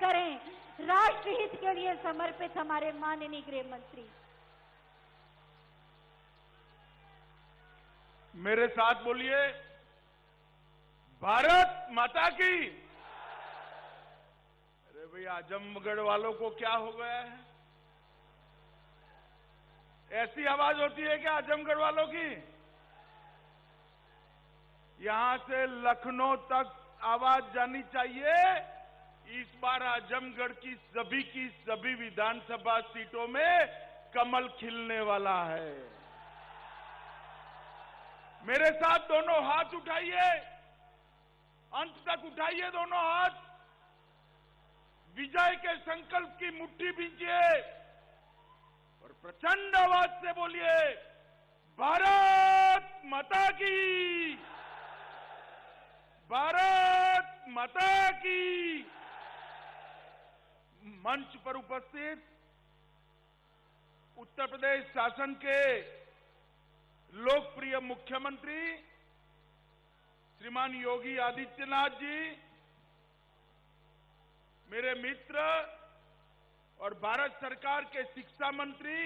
करें। राष्ट्र हित के लिए समर्पित हमारे माननीय गृह मंत्री। मेरे साथ बोलिए, भारत माता की। अरे भाई, आजमगढ़ वालों को क्या हो गया है? ऐसी आवाज होती है क्या आजमगढ़ वालों की? यहां से लखनऊ तक आवाज जानी चाहिए। इस बार आजमगढ़ की सभी विधानसभा सीटों में कमल खिलने वाला है। मेरे साथ दोनों हाथ उठाइए, अंत तक उठाइए दोनों हाथ। विजय के संकल्प की मुट्ठी बीजिए और प्रचंड आवाज से बोलिए, भारत माता की, भारत माता की। मंच पर उपस्थित उत्तर प्रदेश शासन के लोकप्रिय मुख्यमंत्री श्रीमान योगी आदित्यनाथ जी, मेरे मित्र और भारत सरकार के शिक्षा मंत्री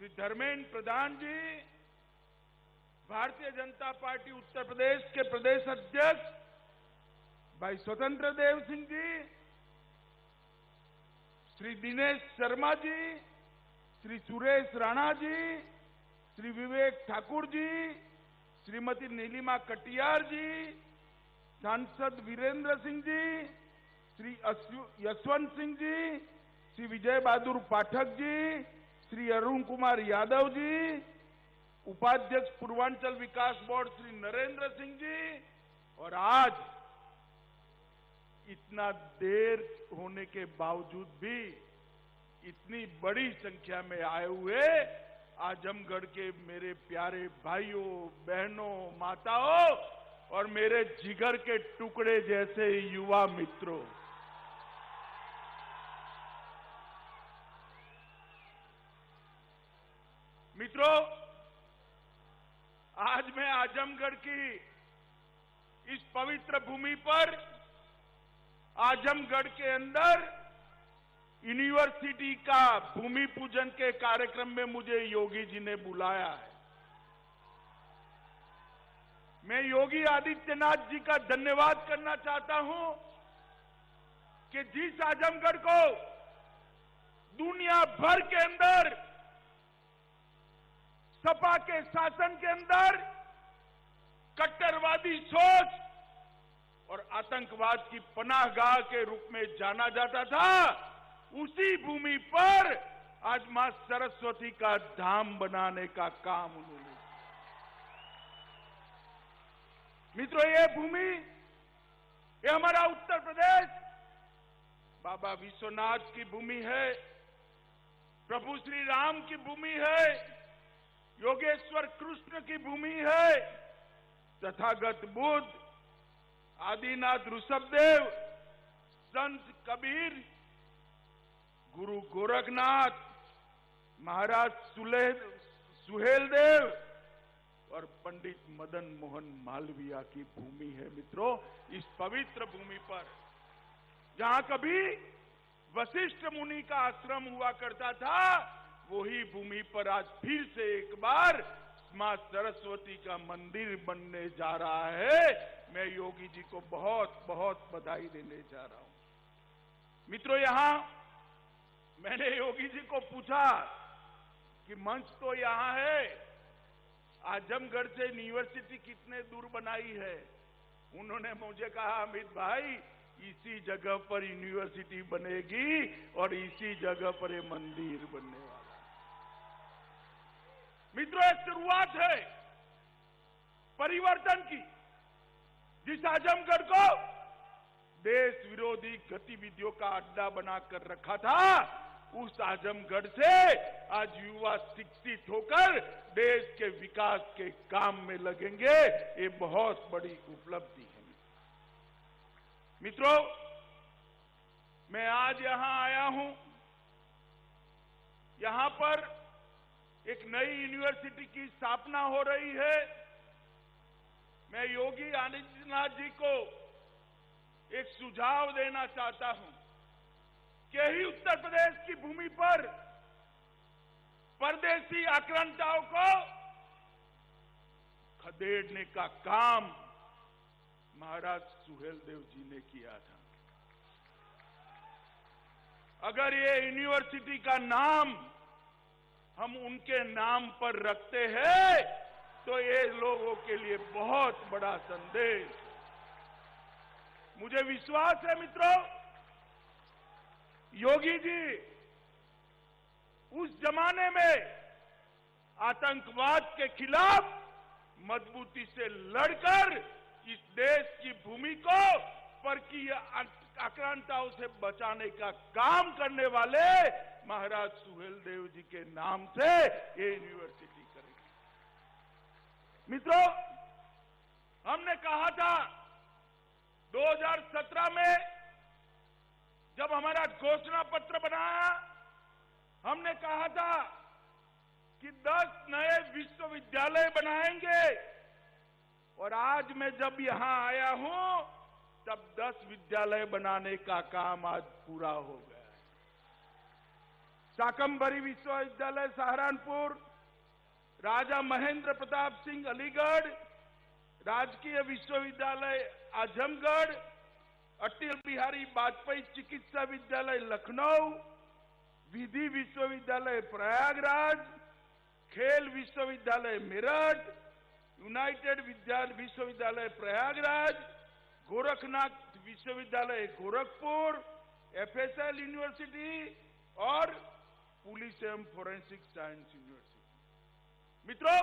श्री धर्मेंद्र प्रधान जी, भारतीय जनता पार्टी उत्तर प्रदेश के प्रदेश अध्यक्ष भाई स्वतंत्र देव सिंह जी, श्री दिनेश शर्मा जी, श्री सुरेश राणा जी, श्री विवेक ठाकुर जी, श्रीमती नीलिमा कटियार जी, सांसद वीरेंद्र सिंह जी, श्री यशवंत सिंह जी, श्री विजय बहादुर पाठक जी, श्री अरुण कुमार यादव जी, उपाध्यक्ष पूर्वांचल विकास बोर्ड श्री नरेंद्र सिंह जी, और आज इतना देर होने के बावजूद भी इतनी बड़ी संख्या में आए हुए आजमगढ़ के मेरे प्यारे भाइयों, बहनों, माताओं और मेरे जिगर के टुकड़े जैसे युवा मित्रों, आज मैं आजमगढ़ की इस पवित्र भूमि पर, आजमगढ़ के अंदर यूनिवर्सिटी का भूमि पूजन के कार्यक्रम में मुझे योगी जी ने बुलाया है। मैं योगी आदित्यनाथ जी का धन्यवाद करना चाहता हूं कि जिस आजमगढ़ को दुनिया भर के अंदर सपा के शासन के अंदर कट्टरवादी सोच और आतंकवाद की पनाहगाह के रूप में जाना जाता था, उसी भूमि पर आज मां सरस्वती का धाम बनाने का काम उन्होंने। मित्रों, ये भूमि, ये हमारा उत्तर प्रदेश बाबा विश्वनाथ की भूमि है, प्रभु श्री राम की भूमि है, योगेश्वर कृष्ण की भूमि है, तथागत बुद्ध, आदिनाथ ऋषभदेव, संत कबीर, गुरु गोरखनाथ, महाराज सुहेलदेव और पंडित मदन मोहन मालवीय की भूमि है। मित्रों, इस पवित्र भूमि पर जहां कभी वशिष्ठ मुनि का आश्रम हुआ करता था, वही भूमि पर आज फिर से एक बार मां सरस्वती का मंदिर बनने जा रहा है। मैं योगी जी को बहुत बहुत बधाई देने जा रहा हूं। मित्रों, यहां मैंने योगी जी को पूछा कि मंच तो यहां है, आजमगढ़ से यूनिवर्सिटी कितने दूर बनाई है? उन्होंने मुझे कहा, अमित भाई, इसी जगह पर यूनिवर्सिटी बनेगी और इसी जगह पर ये मंदिर बनने वाला है। मित्रों, एक शुरुआत है परिवर्तन की। जिस आजमगढ़ को देश विरोधी गतिविधियों का अड्डा बनाकर रखा था, उस आजमगढ़ से आज युवा शिक्षित होकर देश के विकास के काम में लगेंगे। ये बहुत बड़ी उपलब्धि है। मित्रों, मैं आज यहां आया हूं, यहां पर एक नई यूनिवर्सिटी की स्थापना हो रही है। मैं योगी आदित्यनाथ जी को एक सुझाव देना चाहता हूं के ही उत्तर प्रदेश की भूमि पर परदेशी आक्रांताओं को खदेड़ने का काम महाराज सुहेलदेव जी ने किया था। अगर ये यूनिवर्सिटी का नाम हम उनके नाम पर रखते हैं तो ये लोगों के लिए बहुत बड़ा संदेश। मुझे विश्वास है मित्रों, योगी जी उस जमाने में आतंकवाद के खिलाफ मजबूती से लड़कर इस देश की भूमि को परकीय आक्रांताओं से बचाने का काम करने वाले महाराज सुहेलदेव जी के नाम से ये यूनिवर्सिटी करेगी। मित्रों, हमने कहा था 2017 में जब हमारा घोषणा पत्र बनाया, हमने कहा था कि 10 नए विश्वविद्यालय बनाएंगे, और आज मैं जब यहां आया हूं तब 10 विद्यालय बनाने का काम आज पूरा हो गया है। शाकंभरी विश्वविद्यालय सहारनपुर, राजा महेंद्र प्रताप सिंह अलीगढ़, राजकीय विश्वविद्यालय आजमगढ़, अटल बिहारी वाजपेयी चिकित्सा विद्यालय लखनऊ, विधि विश्वविद्यालय प्रयागराज, खेल विश्वविद्यालय मेरठ, यूनाइटेड विश्वविद्यालय प्रयागराज, गोरखनाथ विश्वविद्यालय गोरखपुर, एफएसएल यूनिवर्सिटी और पुलिस एवं फोरेंसिक साइंस यूनिवर्सिटी। मित्रों,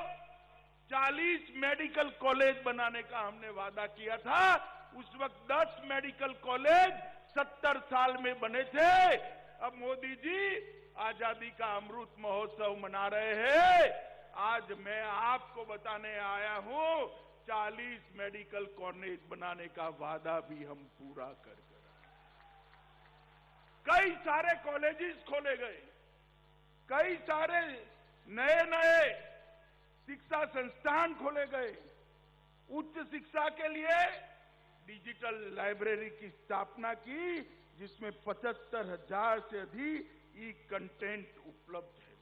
40 मेडिकल कॉलेज बनाने का हमने वादा किया था। उस वक्त 10 मेडिकल कॉलेज 70 साल में बने थे। अब मोदी जी आजादी का अमृत महोत्सव मना रहे हैं। आज मैं आपको बताने आया हूं 40 मेडिकल कॉलेज बनाने का वादा भी हम पूरा कर कई सारे कॉलेजेस खोले गए, कई सारे नए नए शिक्षा संस्थान खोले गए। उच्च शिक्षा के लिए डिजिटल लाइब्रेरी की स्थापना की, जिसमें 75,000 से अधिक ई कंटेंट उपलब्ध है।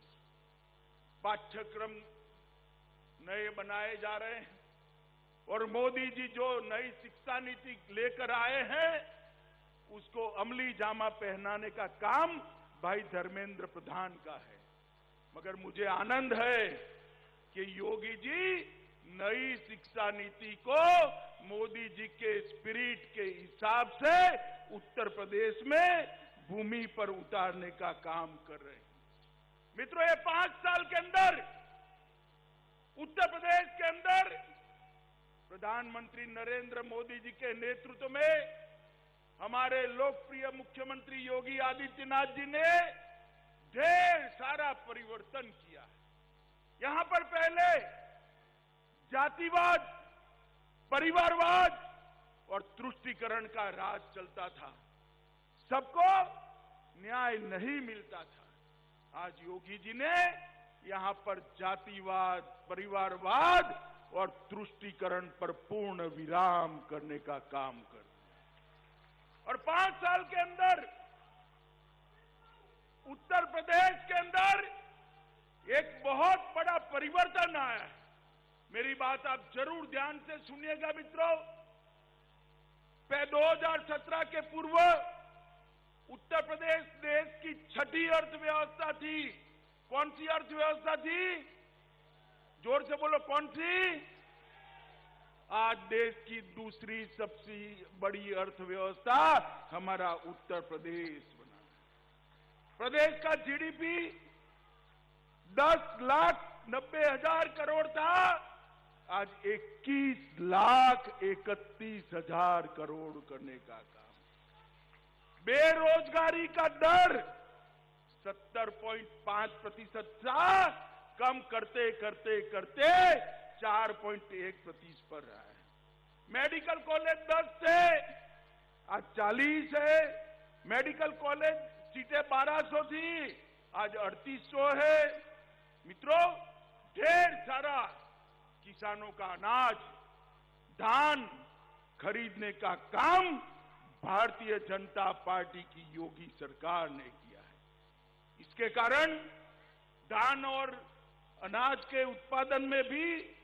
पाठ्यक्रम नए बनाए जा रहे हैं और मोदी जी जो नई शिक्षा नीति लेकर आए हैं उसको अमली जामा पहनाने का काम भाई धर्मेंद्र प्रधान का है। मगर मुझे आनंद है कि योगी जी नई शिक्षा नीति को मोदी जी के स्पिरिट के हिसाब से उत्तर प्रदेश में भूमि पर उतारने का काम कर रहे हैं। मित्रों, ये 5 साल के अंदर उत्तर प्रदेश के अंदर प्रधानमंत्री नरेंद्र मोदी जी के नेतृत्व में हमारे लोकप्रिय मुख्यमंत्री योगी आदित्यनाथ जी ने ढेर सारा परिवर्तन किया है। यहां पर पहले जातिवाद, परिवारवाद और तुष्टीकरण का राज चलता था, सबको न्याय नहीं मिलता था। आज योगी जी ने यहां पर जातिवाद, परिवारवाद और तुष्टीकरण पर पूर्ण विराम करने का काम कर और 5 साल के अंदर उत्तर प्रदेश के अंदर एक बहुत बड़ा परिवर्तन आया है। मेरी बात आप जरूर ध्यान से सुनिएगा मित्रों। 2017 के पूर्व उत्तर प्रदेश देश की 6ठी अर्थव्यवस्था थी। कौन सी अर्थव्यवस्था थी? जोर से बोलो, कौन सी? आज देश की दूसरी सबसे बड़ी अर्थव्यवस्था हमारा उत्तर प्रदेश बना। प्रदेश का जीडीपी 10,90,000 करोड़ था, आज 21,31,000 करोड़ करने का काम। बेरोजगारी का दर 70.5% था, कम करते करते करते 4.1% पर रहा है। मेडिकल कॉलेज 10 थे, आज 40 है। मेडिकल कॉलेज सीटें 1200 थी, आज 3800 है। मित्रों, ढेर सारा किसानों का अनाज, धान खरीदने का काम भारतीय जनता पार्टी की योगी सरकार ने किया है। इसके कारण धान और अनाज के उत्पादन में भी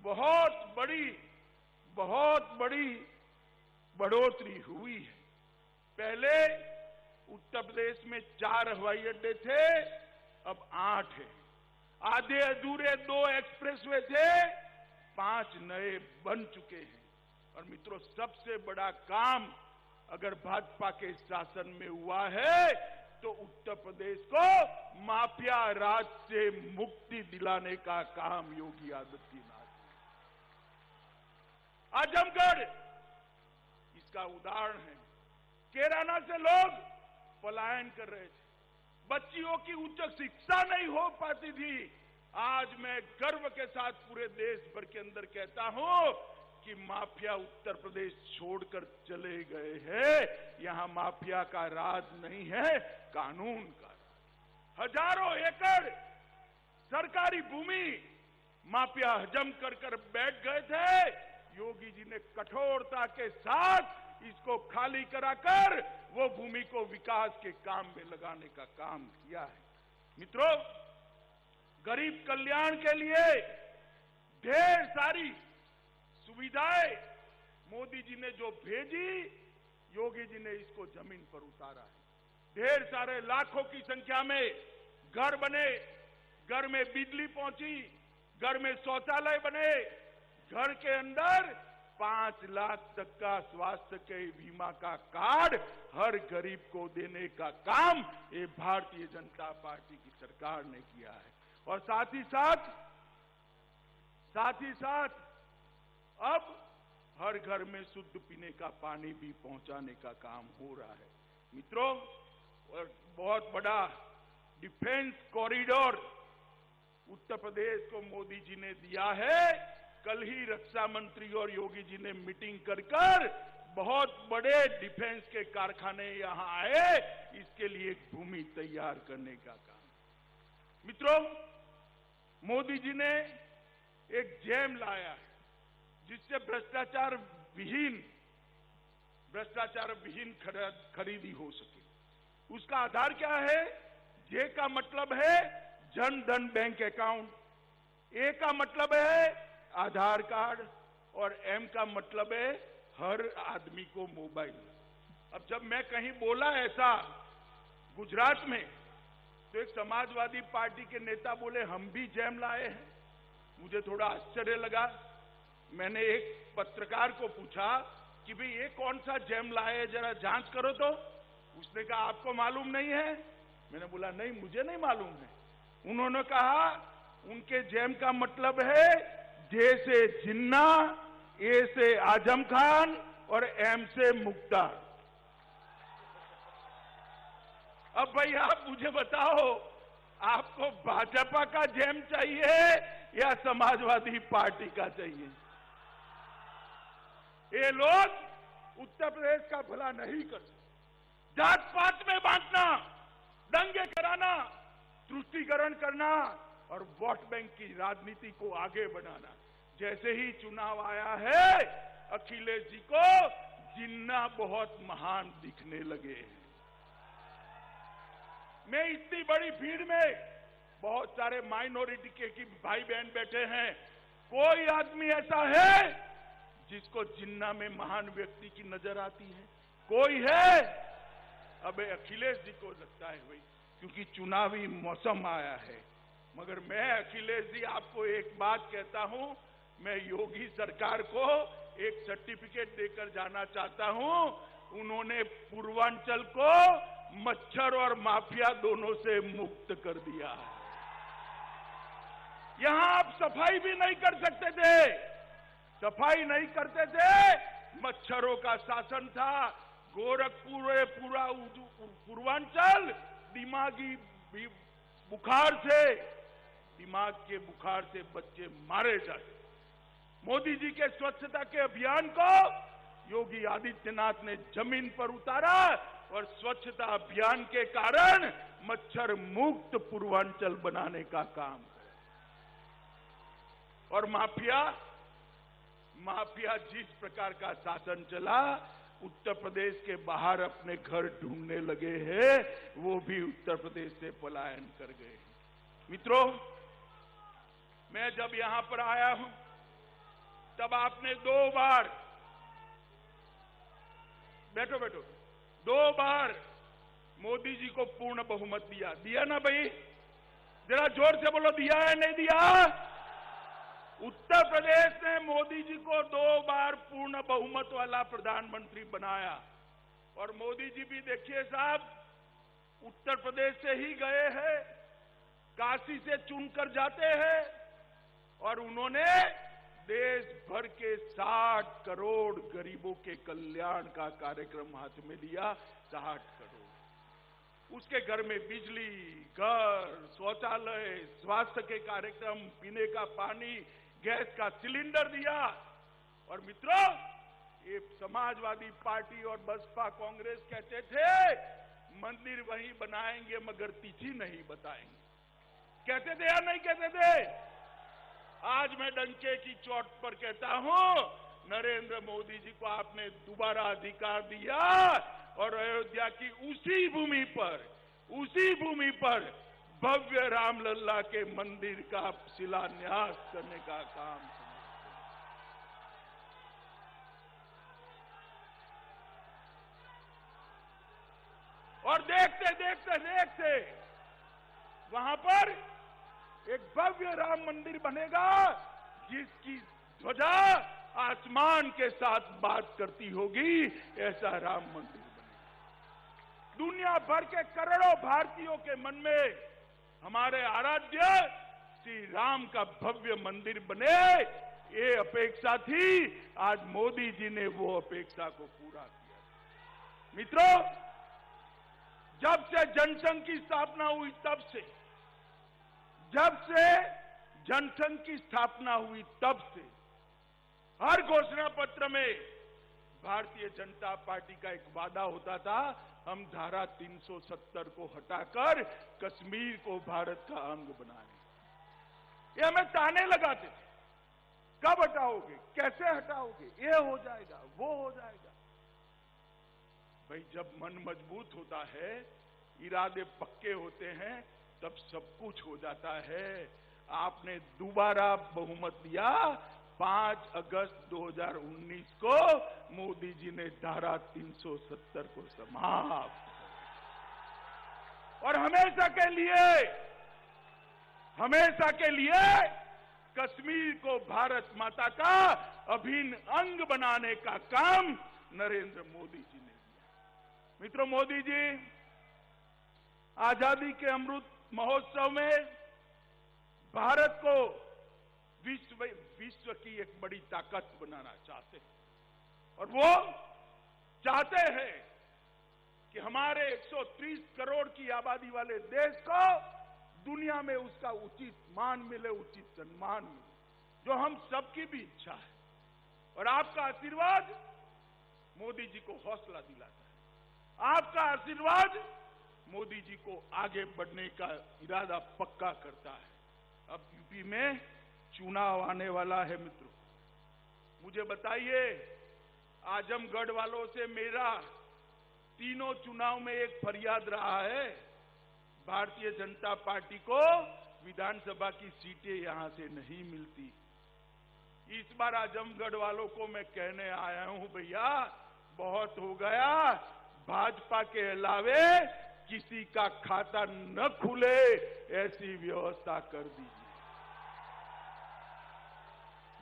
बहुत बड़ी बढ़ोतरी हुई है। पहले उत्तर प्रदेश में 4 हवाई अड्डे थे, अब 8 है। आधे अधूरे 2 एक्सप्रेसवे थे, 5 नए बन चुके हैं। और मित्रों, सबसे बड़ा काम अगर भाजपा के शासन में हुआ है तो उत्तर प्रदेश को माफिया राज से मुक्ति दिलाने का काम योगी आदित्यनाथ ने। आजमगढ़ इसका उदाहरण है। कैराना से लोग पलायन कर रहे थे, बच्चियों की उच्च शिक्षा नहीं हो पाती थी। आज मैं गर्व के साथ पूरे देश भर के अंदर कहता हूं कि माफिया उत्तर प्रदेश छोड़कर चले गए हैं। यहां माफिया का राज नहीं है, कानून का राज। हजारों एकड़ सरकारी भूमि माफिया हजम कर बैठ गए थे। योगी जी ने कठोरता के साथ इसको खाली कराकर वो भूमि को विकास के काम में लगाने का काम किया है। मित्रों, गरीब कल्याण के लिए ढेर सारी सुविधाएं मोदी जी ने जो भेजी, योगी जी ने इसको जमीन पर उतारा है। ढेर सारे लाखों की संख्या में घर बने, घर में बिजली पहुंची, घर में शौचालय बने, घर के अंदर 5 लाख तक का स्वास्थ्य के बीमा का कार्ड हर गरीब को देने का काम ये भारतीय जनता पार्टी की सरकार ने किया है। और साथ ही साथ अब हर घर में शुद्ध पीने का पानी भी पहुंचाने का काम हो रहा है। मित्रों, और बहुत बड़ा डिफेंस कॉरिडोर उत्तर प्रदेश को मोदी जी ने दिया है। कल ही रक्षा मंत्री और योगी जी ने मीटिंग कर बहुत बड़े डिफेंस के कारखाने यहां आए, इसके लिए एक भूमि तैयार करने का काम। मित्रों, मोदी जी ने एक जैम लाया है जिससे भ्रष्टाचार विहीन खरीदी हो सके। उसका आधार क्या है? जे का मतलब है जन धन बैंक अकाउंट, ए का मतलब है आधार कार्ड और एम का मतलब है हर आदमी को मोबाइल। अब जब मैं कहीं बोला ऐसा गुजरात में, तो एक समाजवादी पार्टी के नेता बोले हम भी जैम लाए हैं। मुझे थोड़ा आश्चर्य लगा। मैंने एक पत्रकार को पूछा कि भाई ये कौन सा जैम लाए, जरा जांच करो तो। उसने कहा आपको मालूम नहीं है? मैंने बोला नहीं, मुझे नहीं मालूम है। उन्होंने कहा उनके जैम का मतलब है जे से जिन्ना, ए से आजम खान और एम से मुख्तार। अब भाई आप मुझे बताओ, आपको भाजपा का जैम चाहिए या समाजवादी पार्टी का चाहिए? ये लोग उत्तर प्रदेश का भला नहीं करते। जात पात में बांटना, दंगे कराना, तुष्टीकरण करना और वोट बैंक की राजनीति को आगे बढ़ाना। जैसे ही चुनाव आया है, अखिलेश जी को जिन्ना बहुत महान दिखने लगे हैं। मैं इतनी बड़ी भीड़ में, बहुत सारे माइनॉरिटी के भाई बहन बैठे हैं, कोई आदमी ऐसा है जिसको जिन्ना में महान व्यक्ति की नजर आती है? कोई है? अब अखिलेश जी को लगता है भाई, क्योंकि चुनावी मौसम आया है। मगर मैं अखिलेश जी आपको एक बात कहता हूं, मैं योगी सरकार को एक सर्टिफिकेट देकर जाना चाहता हूं। उन्होंने पूर्वांचल को मच्छर और माफिया दोनों से मुक्त कर दिया है। यहां आप सफाई भी नहीं कर सकते थे, सफाई नहीं करते थे, मच्छरों का शासन था। गोरखपुर पूरा पूर्वांचल दिमागी बुखार से, दिमाग के बुखार से बच्चे मारे जाते। मोदी जी के स्वच्छता के अभियान को योगी आदित्यनाथ ने जमीन पर उतारा और स्वच्छता अभियान के कारण मच्छर मुक्त पूर्वांचल बनाने का काम किया। और माफिया जिस प्रकार का शासन चला, उत्तर प्रदेश के बाहर अपने घर ढूंढने लगे हैं, वो भी उत्तर प्रदेश से पलायन कर गए। मित्रों, मैं जब यहां पर आया हूं तब आपने 2 बार, बैठो बैठो, 2 बार मोदी जी को पूर्ण बहुमत दिया ना भाई? जरा जोर से बोलो, दिया है नहीं दिया? उत्तर प्रदेश ने मोदी जी को 2 बार पूर्ण बहुमत वाला प्रधानमंत्री बनाया। और मोदी जी भी देखिए साहब, उत्तर प्रदेश से ही गए हैं, काशी से चुनकर जाते हैं और उन्होंने देश भर के 60 करोड़ गरीबों के कल्याण का कार्यक्रम हाथ में लिया। 60 करोड़, उसके घर में बिजली, घर, शौचालय, स्वास्थ्य के कार्यक्रम, पीने का पानी, गैस का सिलेंडर दिया। और मित्रों, ये समाजवादी पार्टी और बसपा कांग्रेस कहते थे मंदिर वहीं बनाएंगे मगर तिथि नहीं बताएंगे। कहते थे या नहीं कहते थे? आज मैं डंके की चोट पर कहता हूं, नरेंद्र मोदी जी को आपने दोबारा अधिकार दिया और अयोध्या की उसी भूमि पर भव्य रामलला के मंदिर का शिलान्यास करने का काम। और देखते वहां पर एक भव्य राम मंदिर बनेगा जिसकी ध्वजा आसमान के साथ बात करती होगी, ऐसा राम मंदिर बनेगा। दुनिया भर के करोड़ों भारतीयों के मन में हमारे आराध्य श्री राम का भव्य मंदिर बने, ये अपेक्षा थी। आज मोदी जी ने वो अपेक्षा को पूरा किया। मित्रों, जब से जनसंघ की स्थापना हुई तब से हर घोषणा पत्र में भारतीय जनता पार्टी का एक वादा होता था, हम धारा 370 को हटाकर कश्मीर को भारत का अंग बनाएंगे। ये हमें ताने लगाते थे, कब हटाओगे, कैसे हटाओगे, ये हो जाएगा, वो हो जाएगा। भाई, जब मन मजबूत होता है, इरादे पक्के होते हैं, तब सब कुछ हो जाता है। आपने दोबारा बहुमत दिया। 5 अगस्त 2019 को मोदी जी ने धारा 370 को समाप्त, और हमेशा के लिए कश्मीर को भारत माता का अभिन्न अंग बनाने का काम नरेंद्र मोदी जी ने किया। मित्रों, मोदी जी आजादी के अमृत महोत्सव में भारत को विश्व की एक बड़ी ताकत बनाना चाहते हैं। और वो चाहते हैं कि हमारे 130 करोड़ की आबादी वाले देश को दुनिया में उसका उचित मान मिले, उचित सम्मान मिले, जो हम सबकी भी इच्छा है। और आपका आशीर्वाद मोदी जी को हौसला दिलाता है। आपका आशीर्वाद मोदी जी को आगे बढ़ने का इरादा पक्का करता है। अब यूपी में चुनाव आने वाला है। मित्रों, मुझे बताइए, आजमगढ़ वालों से मेरा तीनों चुनाव में एक फरियाद रहा है, भारतीय जनता पार्टी को विधानसभा की सीटें यहां से नहीं मिलती। इस बार आजमगढ़ वालों को मैं कहने आया हूं, भैया बहुत हो गया, भाजपा के अलावे किसी का खाता न खुले, ऐसी व्यवस्था कर दीजिए।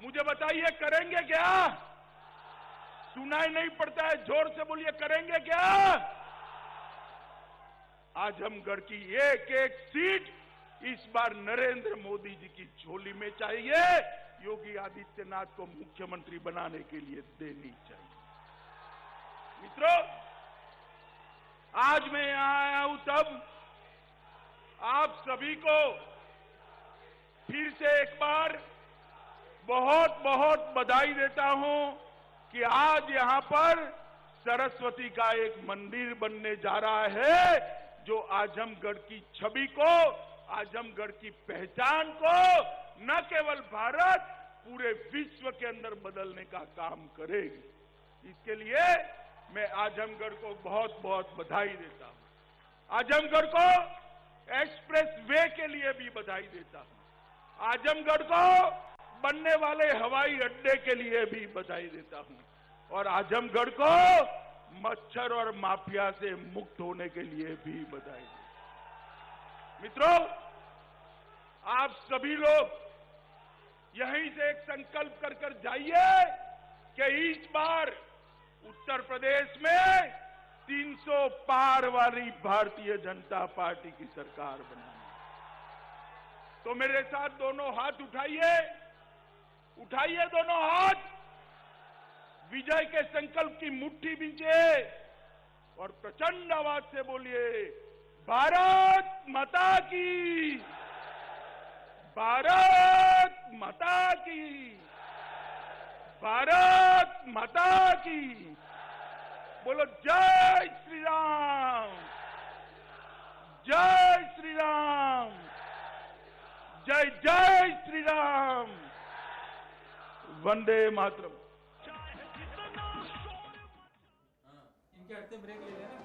मुझे बताइए, करेंगे क्या? सुनाई नहीं पड़ता है, जोर से बोलिए, करेंगे क्या? आजमगढ़ की एक एक सीट इस बार नरेंद्र मोदी जी की झोली में चाहिए, योगी आदित्यनाथ को मुख्यमंत्री बनाने के लिए देनी चाहिए। मित्रों, आज मैं यहां आया हूं तब आप सभी को फिर से एक बार बहुत बहुत बधाई देता हूं कि आज यहां पर सरस्वती का एक मंदिर बनने जा रहा है, जो आजमगढ़ की छवि को, आजमगढ़ की पहचान को न केवल भारत, पूरे विश्व के अंदर बदलने का काम करेगी। इसके लिए मैं आजमगढ़ को बहुत बहुत बधाई देता हूं। आजमगढ़ को एक्सप्रेस वे के लिए भी बधाई देता हूं। आजमगढ़ को बनने वाले हवाई अड्डे के लिए भी बधाई देता हूं और आजमगढ़ को मच्छर और माफिया से मुक्त होने के लिए भी बधाई देता हूं। मित्रों, आप सभी लोग यहीं से एक संकल्प कर कर जाइए कि इस बार उत्तर प्रदेश में 300 पार वाली भारतीय जनता पार्टी की सरकार बनानी। तो मेरे साथ दोनों हाथ उठाइए, उठाइए दोनों हाथ, विजय के संकल्प की मुट्ठी बीजिए और प्रचंड आवाज से बोलिए, भारत माता की, भारत माता की, भारत माता की। बोलो जय श्री राम, जय श्री राम, जय जय श्री राम, वंदे मातरम। इनके हटते ब्रेक ले लेना।